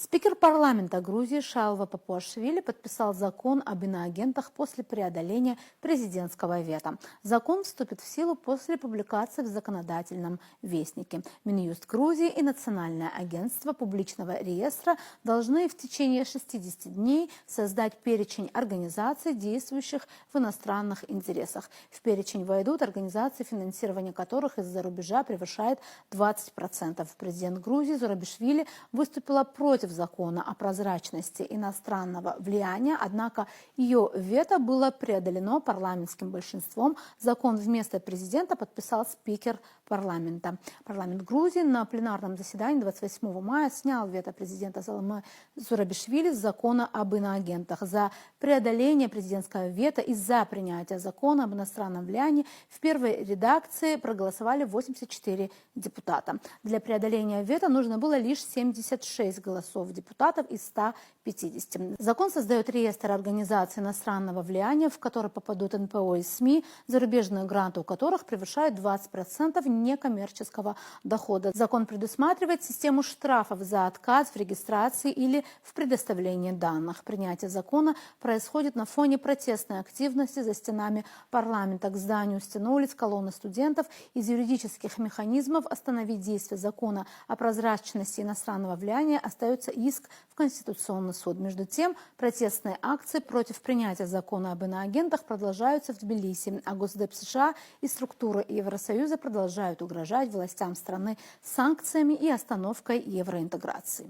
Спикер парламента Грузии Шайлова Папуашвили подписал закон об иноагентах после преодоления президентского вето. Закон вступит в силу после публикации в законодательном вестнике. Минюст Грузии и Национальное агентство публичного реестра должны в течение 60 дней создать перечень организаций, действующих в иностранных интересах. В перечень войдут организации, финансирование которых из-за рубежа превышает 20%. Президент Грузии Зурабишвили выступила против закона о прозрачности иностранного влияния, однако ее вето было преодолено парламентским большинством. Закон вместо президента подписал спикер парламента. Парламент Грузии на пленарном заседании 28 мая снял вето президента Саломе Зурабишвили с закона об иноагентах. За преодоление президентского вето и за принятие закона об иностранном влиянии в первой редакции проголосовали 84 депутата. Для преодоления вето нужно было лишь 76 голосов депутатов из 150. Закон создает реестр организаций иностранного влияния, в который попадут НПО и СМИ, зарубежные гранты у которых превышают 20% некоммерческого дохода. Закон предусматривает систему штрафов за отказ в регистрации или в предоставлении данных. Принятие закона происходит на фоне протестной активности за стенами парламента. К зданию стены улиц колонны студентов. Из юридических механизмов остановить действие закона о прозрачности иностранного влияния остается иск в Конституционный суд. Между тем, протестные акции против принятия закона об иноагентах продолжаются в Тбилиси, а Госдеп США и структуры Евросоюза продолжают угрожать властям страны санкциями и остановкой евроинтеграции.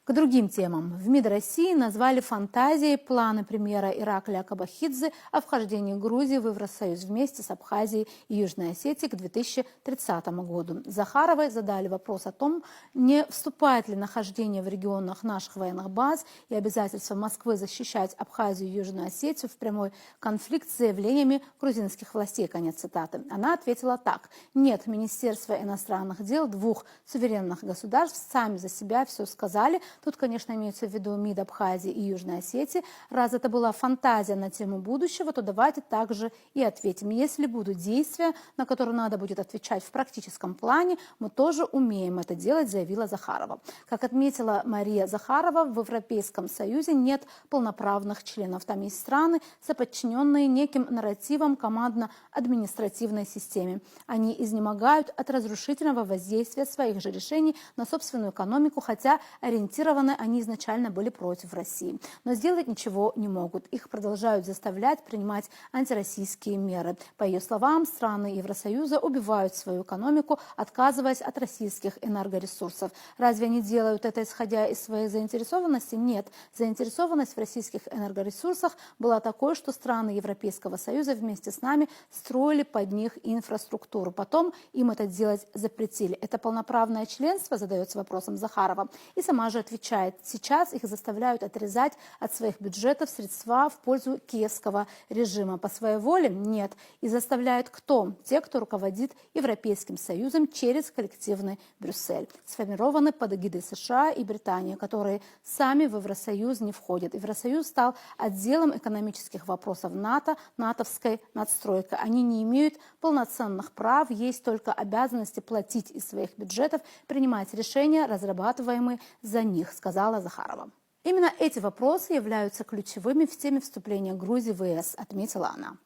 К другим темам. В МИД России назвали фантазией планы премьера Ираклия Кабахидзе о вхождении Грузии в Евросоюз вместе с Абхазией и Южной Осетией к 2030 году. Захаровой задали вопрос о том, не вступает ли нахождение в регионах наших военных баз и обязательства Москвы защищать Абхазию и Южную Осетию в прямой конфликт с заявлениями грузинских властей. Конец цитаты. Она ответила так. Нет, Министерство иностранных дел двух суверенных государств сами за себя все сказали. Тут, конечно, имеется в виду МИД Абхазии и Южной Осетии. Раз это была фантазия на тему будущего, то давайте также и ответим. Если будут действия, на которые надо будет отвечать в практическом плане, мы тоже умеем это делать, заявила Захарова. Как отметила Мария Захарова, в Европейском Союзе нет полноправных членов. Там есть страны, соподчиненные неким нарративам командно-административной системе. Они изнемогают от разрушительного воздействия своих же решений на собственную экономику, хотя ориентированы они изначально были против России. Но сделать ничего не могут. Их продолжают заставлять принимать антироссийские меры. По ее словам, страны Евросоюза убивают свою экономику, отказываясь от российских энергоресурсов. Разве они делают это, исходя из своей заинтересованности? Нет. Заинтересованность в российских энергоресурсах была такой, что страны Европейского Союза вместе с нами строили под них инфраструктуру. Потом им это делать запретили. Это полноправное членство, задается вопросом Захарова. И сама же отвечает, сейчас их заставляют отрезать от своих бюджетов средства в пользу киевского режима. По своей воле? Нет. И заставляют кто? Те, кто руководит Европейским Союзом через коллективный Брюссель. Сформированы под эгидой США и Британии, которые сами в Евросоюз не входят. Евросоюз стал отделом экономических вопросов НАТО, натовской надстройкой. Они не имеют полноценных прав, есть только обязанности платить из своих бюджетов, принимать решения, разрабатываемые за них, сказала Захарова. Именно эти вопросы являются ключевыми в теме вступления Грузии в ЕС, отметила она.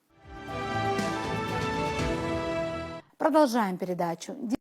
Продолжаем передачу.